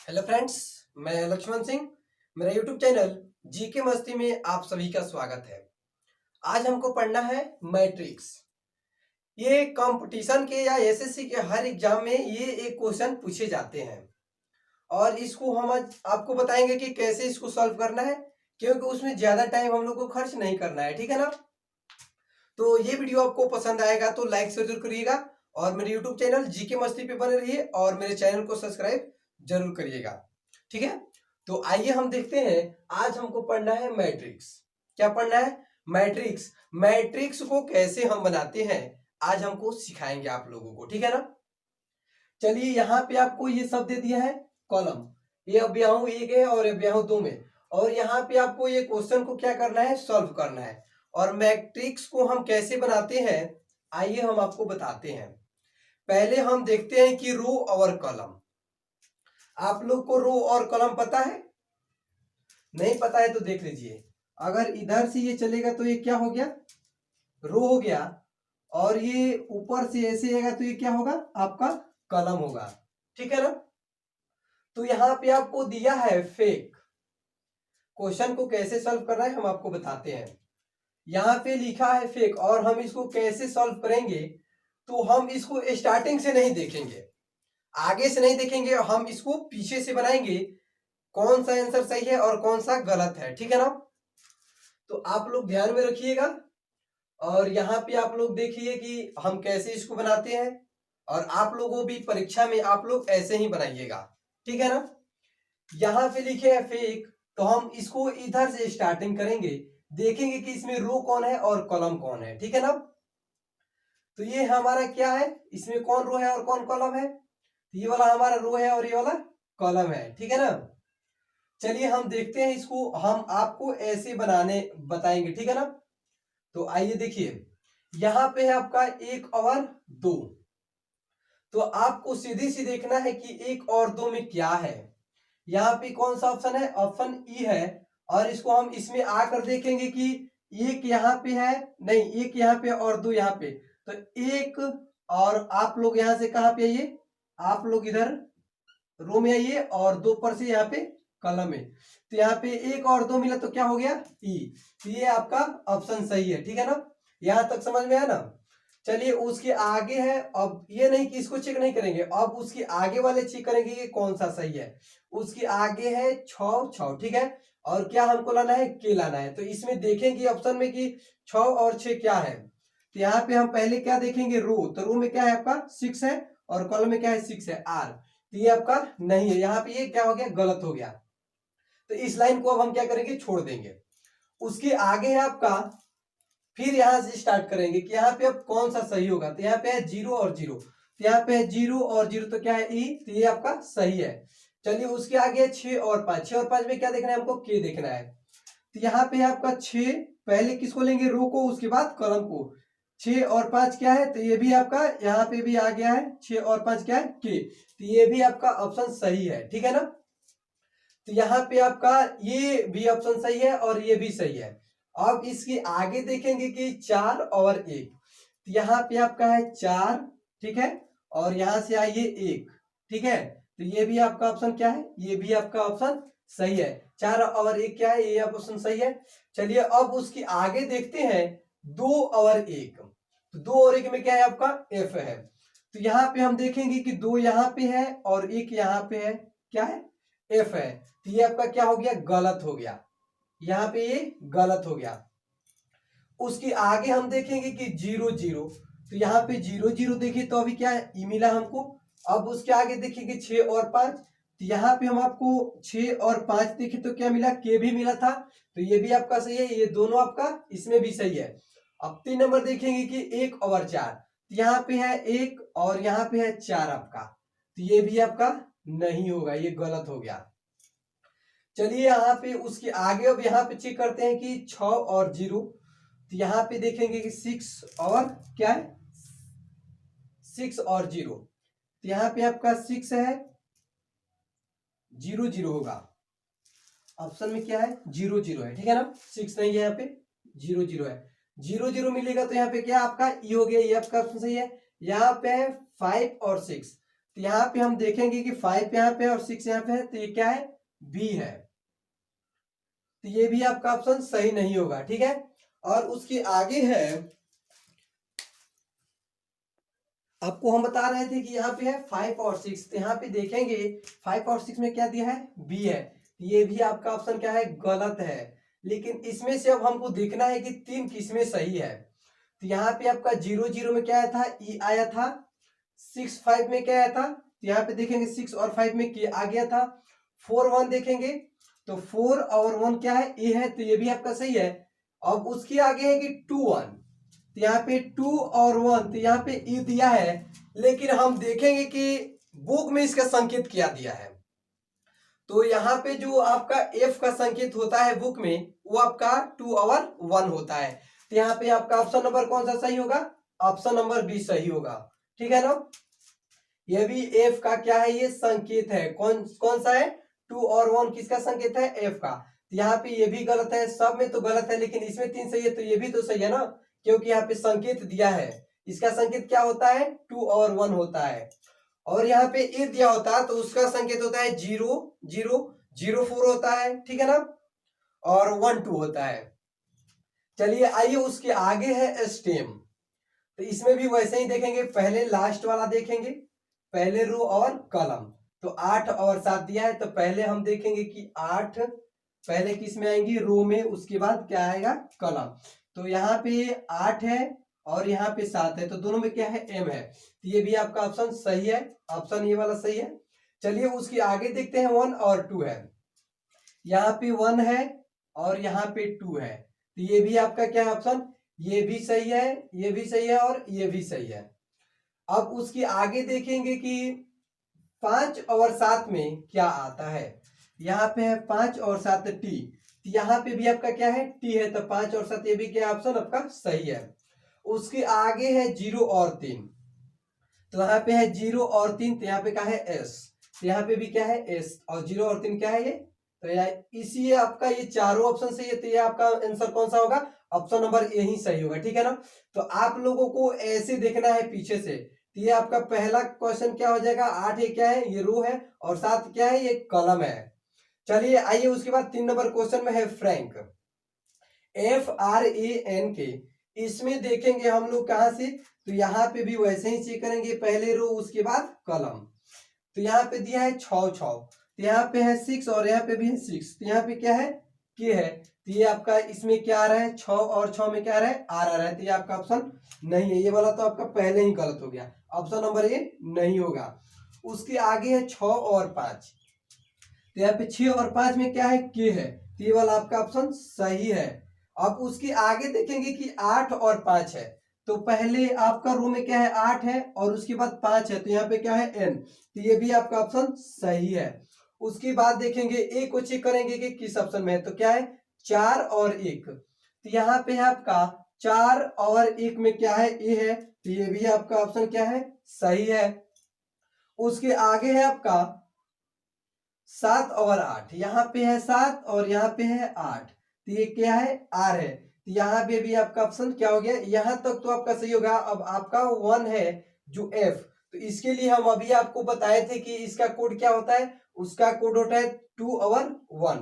Hello friends, मैं लक्ष्मण सिंह। मेरा YouTube channel GK मस्ती में आप सभी का स्वागत है। आज हमको पढ़ना है मैट्रिक्स। ये कंपटीशन के या एसएससी के हर एग्जाम में ये एक क्वेश्चन पूछे जाते हैं और इसको हम आज आपको बताएंगे कि कैसे इसको सॉल्व करना है, क्योंकि उसमें ज्यादा टाइम हम लोग को खर्च नहीं करना है। ठीक है ना? तो ये वीडियो आपको पसंद आएगा तो लाइक जरूर करिएगा और मेरे यूट्यूब चैनल जीके मस्ती पे बने रहिए और मेरे चैनल को सब्सक्राइब जरूर करिएगा। ठीक है, तो आइए हम देखते हैं। आज हमको पढ़ना है मैट्रिक्स। क्या पढ़ना है? मैट्रिक्स। मैट्रिक्स को कैसे हम बनाते हैं आज हमको सिखाएंगे आप लोगों को। ठीक है ना? चलिए, यहाँ पे आपको ये सब दे दिया है कॉलम। ये अव्याहू एक है और अव्याहू दो में, और यहाँ पे आपको ये क्वेश्चन को क्या करना है? सॉल्व करना है। और मैट्रिक्स को हम कैसे बनाते हैं आइए हम आपको बताते हैं। पहले हम देखते हैं कि रो और कॉलम। आप लोग को रो और कॉलम पता है? नहीं पता है तो देख लीजिए। अगर इधर से ये चलेगा तो ये क्या हो गया? रो हो गया। और ये ऊपर से ऐसे आएगा तो ये क्या होगा? आपका कॉलम होगा। ठीक है ना? तो यहाँ पे आपको दिया है फेक। क्वेश्चन को कैसे सॉल्व करना है हम आपको बताते हैं। यहाँ पे लिखा है फेक और हम इसको कैसे सॉल्व करेंगे, तो हम इसको स्टार्टिंग से नहीं देखेंगे, आगे से नहीं देखेंगे, हम इसको पीछे से बनाएंगे। कौन सा आंसर सही है और कौन सा गलत है। ठीक है ना? तो आप लोग ध्यान में रखिएगा और यहाँ पे आप लोग देखिए कि हम कैसे इसको बनाते हैं, और आप लोगों भी परीक्षा में आप लोग ऐसे ही बनाइएगा। ठीक है ना? यहाँ पे लिखे है फेक, तो हम इसको इधर से स्टार्टिंग करेंगे, देखेंगे कि इसमें रो कौन है और कॉलम कौन है। ठीक है ना? तो ये हमारा क्या है, इसमें कौन रो है और कौन कॉलम है? ये वाला हमारा रो है और ये वाला कॉलम है। ठीक है ना? चलिए हम देखते हैं इसको, हम आपको ऐसे बनाने बताएंगे। ठीक है ना? तो आइए देखिए, यहाँ पे है आपका एक और दो। तो आपको सीधी सी देखना है कि एक और दो में क्या है। यहाँ पे कौन सा ऑप्शन है? ऑप्शन ई है। और इसको हम इसमें आकर देखेंगे कि एक यहाँ पे है, नहीं एक यहाँ पे और दो यहाँ पे। तो एक, और आप लोग यहाँ से कहाँ पे आइए, आप लोग इधर रो में आइए और दो पर से यहाँ पे कॉलम में। तो यहाँ पे एक और दो मिला तो क्या हो गया? ई। तो ये आपका ऑप्शन सही है। ठीक है ना? यहाँ तक समझ में आया ना? चलिए उसके आगे है, अब ये नहीं कि इसको चेक नहीं करेंगे, अब उसके आगे वाले चेक करेंगे कि कौन सा सही है। उसके आगे है छ छ। ठीक है, और क्या हमको लाना है? के लाना है। तो इसमें देखेंगे ऑप्शन में कि छ और 6 क्या है। तो यहाँ पे हम पहले क्या देखेंगे? रो। तो रो में क्या है आपका? 6 है, और कॉलम में क्या है? 6 है, आर। तो ये आपका नहीं है, यहाँ पे ये क्या हो गया? गलत हो गया। तो इस लाइन को अब हम क्या करेंगे? छोड़ देंगे। उसके आगे है आपका, फिर यहां से स्टार्ट करेंगे कि यहाँ पे अब कौन सा सही होगा। तो यहाँ पे है 0 और 0, तो यहाँ पे है 0 और 0, तो क्या है? ई। तो ये आपका सही है। चलिए उसके आगे है 6 और 5। 6 और 5 में क्या देखना है हमको? के देखना है। तो यहाँ पे है आपका 6, पहले किसको लेंगे? रो को, उसके बाद कॉलम को। 6 और 5 क्या है? तो ये भी आपका यहाँ पे भी आ गया है, 6 और 5 क्या है? के। तो ये भी आपका ऑप्शन सही है। ठीक है ना? तो यहाँ पे आपका ये भी ऑप्शन सही है और ये भी सही है। अब इसके आगे देखेंगे कि 4 और 1। तो यहाँ पे आपका है 4, ठीक है, और यहां से आइए 1। ठीक है, तो ये भी आपका ऑप्शन क्या है? ये भी आपका ऑप्शन सही है। 4 और 1 क्या है? ये ऑप्शन सही है। चलिए अब उसके आगे देखते हैं 2 और 1। तो 2 और 1 में क्या है? आपका एफ है। तो यहाँ पे हम देखेंगे कि 2 यहाँ पे है और 1 यहाँ पे है, क्या है? एफ है। तो ये आपका क्या हो गया? गलत हो गया। यहाँ पे ये गलत हो गया। उसके आगे हम देखेंगे कि 0 0। तो यहाँ पे 0 0 देखिए तो अभी क्या है? ई मिला हमको। अब उसके आगे देखेंगे 6 और 5। तो यहाँ पे हम आपको 6 और 5 देखे तो क्या मिला? के भी मिला था। तो ये भी आपका सही है, ये दोनों आपका इसमें भी सही है। अब 3 नंबर देखेंगे कि 1 और 4। तो यहाँ पे है 1 और यहाँ पे है 4 आपका। तो ये भी आपका नहीं होगा, ये गलत हो गया। चलिए यहाँ पे उसके आगे अब यहाँ पे चेक करते हैं कि 6 और 0। तो यहाँ पे देखेंगे कि 6 और क्या है? 6 और 0। तो यहाँ पे आपका 6 है, 0 0 होगा। ऑप्शन में क्या है? 0 0 है। ठीक है ना? 6 नहीं है, यहाँ पे 0 0 है। 0 0 मिलेगा तो यहाँ पे क्या आपका ई हो गया, ये आपका ऑप्शन सही है। यहाँ पे है 5 और 6। तो यहाँ पे हम देखेंगे कि 5 यहाँ पे और 6 यहाँ पे है, तो ये क्या है, बी है। तो ये भी आपका ऑप्शन सही नहीं होगा, ठीक है। और उसके आगे है, आपको हम बता रहे थे कि यहाँ पे है 5 और 6, तो यहाँ पे देखेंगे 5 और 6 में क्या दिया है, बी है। ये भी आपका ऑप्शन क्या है, गलत है। लेकिन इसमें से अब हमको देखना है कि 3 किसमें सही है। तो यहाँ पे आपका 0 0 में क्या आया था, ई आया था। 6 5 में क्या आया था, तो यहाँ पे देखेंगे 6 और 5 में के आ गया था। 4 1 देखेंगे तो 4 और 1 क्या है, ए है, तो ये भी आपका सही है। अब उसके आगे है कि 2 1, तो यहाँ पे 2 और 1, तो यहाँ पे ई दिया है। लेकिन हम देखेंगे कि बुक में इसका संकेत क्या दिया है। तो यहाँ पे जो आपका एफ का संकेत होता है बुक में, वो आपका 2 और 1 होता है। तो यहाँ पे आपका ऑप्शन नंबर कौन सा सही होगा, ऑप्शन नंबर बी सही होगा, ठीक है ना। ये भी एफ का क्या है, ये संकेत है। कौन कौन सा है, 2 और 1 किसका संकेत है, एफ का। तो यहाँ पे ये भी गलत है, सब में तो गलत है, लेकिन इसमें 3 सही है, तो ये भी तो सही है ना, क्योंकि यहाँ पे संकेत दिया है। इसका संकेत क्या होता है, 2 और 1 होता है। और यहाँ पे ए दिया होता है तो उसका संकेत होता है 0 0 0 4 होता है, ठीक है ना, और 1 2 होता है। चलिए आइए उसके आगे है स्टेम। तो इसमें भी वैसे ही देखेंगे, पहले लास्ट वाला देखेंगे, पहले रो और कॉलम। तो 8 और 7 दिया है, तो पहले हम देखेंगे कि 8 पहले किस में आएंगी, रो में, उसके बाद क्या आएगा, कॉलम। तो यहाँ पे 8 है और यहाँ पे 7 है, तो दोनों में क्या है, एम है। तो ये भी आपका ऑप्शन सही है, ऑप्शन ये वाला सही है। चलिए उसके आगे देखते हैं, 1 और 2 है। यहाँ पे 1 है और यहाँ पे 2 है, तो ये भी आपका क्या है ऑप्शन, ये भी सही है, ये भी सही है और ये भी सही है। अब उसके आगे देखेंगे कि 5 और 7 में क्या आता है। यहाँ पे है 5 और 7 टी, यहाँ पे भी आपका क्या है, टी है, तो 5 और 7 ये भी क्या ऑप्शन आपका सही है। उसके आगे है 0 और 3, तो यहाँ पे है 0 और 3, तो यहाँ पे क्या है, एस, तो यहाँ पे भी क्या है, एस, और 0 और 3 क्या है, ये, तो यार इसी आपका ये चारों ऑप्शन सही है, तो ये आपका आंसर कौन सा होगा, ऑप्शन नंबर ए ही सही होगा, ठीक है ना। तो आप लोगों को ऐसे देखना है पीछे से। तो ये आपका पहला क्वेश्चन क्या हो जाएगा, 8 ये क्या है, ये रो है, और 7 क्या है, ये कॉलम है। चलिए आइए उसके बाद 3 नंबर क्वेश्चन में है फ्रैंक, FRANK। इसमें देखेंगे हम लोग कहां से, तो यहाँ पे भी वैसे ही चेक करेंगे, पहले रो उसके बाद कॉलम। तो यहाँ पे दिया है 6 6, तो यहाँ पे है 6 और यहाँ पे भी है 6, तो यहाँ पे क्या है, के है। तो ये आपका इसमें क्या आ रहा है, 6 और 6 में क्या आ रहा है, आर आ रहा है, तो ये आपका ऑप्शन नहीं है, ये वाला तो आपका पहले ही गलत हो गया, ऑप्शन नंबर ए नहीं होगा। उसके आगे है 6 और 5, तो यहाँ पे 6 और 5 में क्या है, के है, तो ये वाला आपका ऑप्शन सही है। अब उसके आगे देखेंगे कि 8 और 5 है, तो पहले आपका रो में क्या है, 8 है और उसके बाद 5 है, तो यहाँ पे क्या है, एन, तो ये भी आपका ऑप्शन सही है। उसके बाद देखेंगे ए को चेक करेंगे कि किस ऑप्शन में है, तो क्या है, 4 और 1, तो यहाँ पे है आपका 4 और 1 में क्या है, ए है, तो ये भी आपका ऑप्शन क्या है, सही है। उसके आगे है आपका 7 और 8, यहाँ पे है 7 और यहाँ पे है 8, तो ये क्या है, आर है, तो यहाँ पे भी आपका ऑप्शन क्या हो गया, यहाँ तक तो आपका सही होगा। अब आपका 1 है जो एफ, तो इसके लिए हम अभी आपको बताए थे कि इसका कोड क्या होता है, उसका कोड होता है 2 और 1।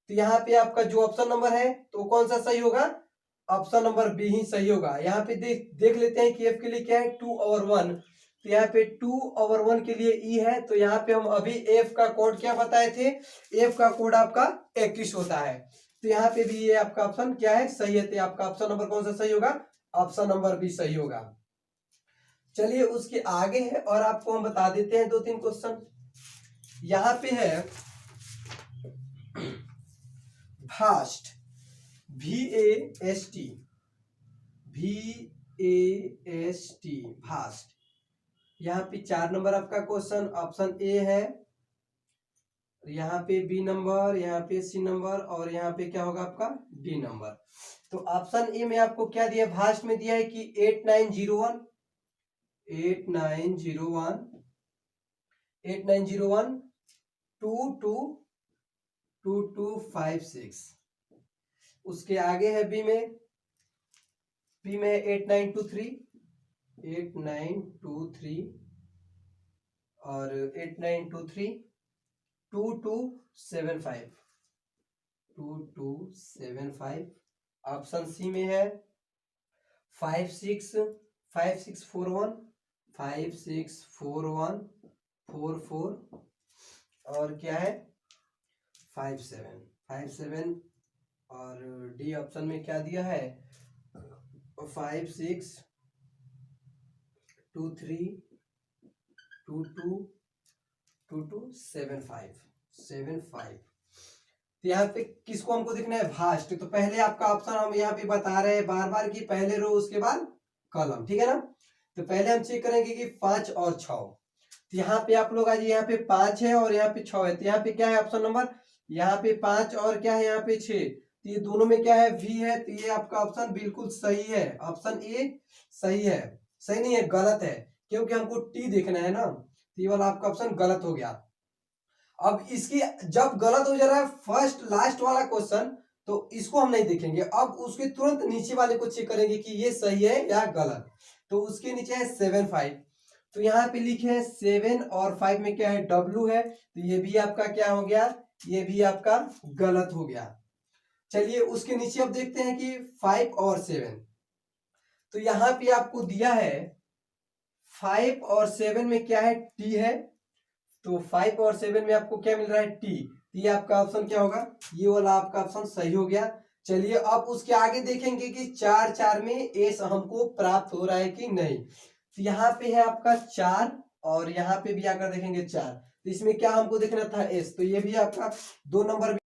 तो यहाँ पे आपका जो ऑप्शन नंबर है तो कौन सा सही होगा, ऑप्शन नंबर बी ही सही होगा। यहाँ पे देख लेते हैं कि एफ के लिए क्या है, 2 और 1, तो यहाँ पे 2 और 1 के लिए ई है, तो यहाँ पे हम अभी एफ का कोड क्या बताए थे, एफ का कोड आपका 21 होता है, तो यहाँ पे भी ये आपका ऑप्शन क्या है, सही है, तो आपका ऑप्शन नंबर कौन सा सही होगा, ऑप्शन नंबर बी सही होगा। चलिए उसके आगे है और आपको हम बता देते हैं 2-3 क्वेश्चन। यहाँ पे है भास्ट, VAST, भास्ट। यहाँ पे 4 नंबर आपका क्वेश्चन, ऑप्शन ए है, यहाँ पे बी नंबर, यहाँ पे सी नंबर, और यहाँ पे क्या होगा आपका डी नंबर। तो ऑप्शन ए में आपको क्या दिया, भास्ट में दिया है कि 8901 8901 8901 222256। उसके आगे है बी में 8923 8923, और 8923 2275। ऑप्शन सी में है 5641 और क्या है 57 और डी ऑप्शन में क्या दिया है 56232275। तो यहाँ पे किसको हमको देखना है भास्ट। तो पहले आपका ऑप्शन हम यहाँ पे बता रहे हैं बार बार कि पहले रो उसके बाद कॉलम, ठीक है ना। तो पहले हम चेक करेंगे कि 5 और 6। तो यहाँ पे आप लोग आज यहाँ पे 5 है और यहाँ पे 6 है। तो यहाँ पे क्या है ऑप्शन नंबर, यहाँ पे 5 और क्या है यहाँ पे 6। तो ये दोनों में क्या है वी है। तो ये आपका ऑप्शन बिल्कुल सही है, ऑप्शन ए सही है। सही नहीं है, गलत है, क्योंकि हमको टी देखना है ना। तो ये वाला आपका ऑप्शन गलत हो गया। अब इसकी जब गलत हो जा रहा है फर्स्ट लास्ट वाला क्वेश्चन, तो इसको हम नहीं देखेंगे, अब उसके तुरंत नीचे वाले को चेक करेंगे कि ये सही है या गलत। तो उसके नीचे है 7 5। तो यहाँ पे लिखे हैं 7 और 5 में क्या है W है। तो ये भी आपका क्या हो गया, ये भी आपका गलत हो गया। चलिए उसके नीचे अब देखते हैं कि 5 और 7। तो यहाँ पे आपको दिया है 5 और 7 में क्या है T है। तो 5 और 7 में आपको क्या मिल रहा है T। ये आपका ऑप्शन क्या होगा, ये वाला आपका ऑप्शन सही हो गया। चलिए अब उसके आगे देखेंगे कि 4 4 में एस हमको प्राप्त हो रहा है कि नहीं। तो यहाँ पे है आपका 4 और यहाँ पे भी आकर देखेंगे 4। तो इसमें क्या हमको देखना था एस। तो ये भी आपका 2 नंबर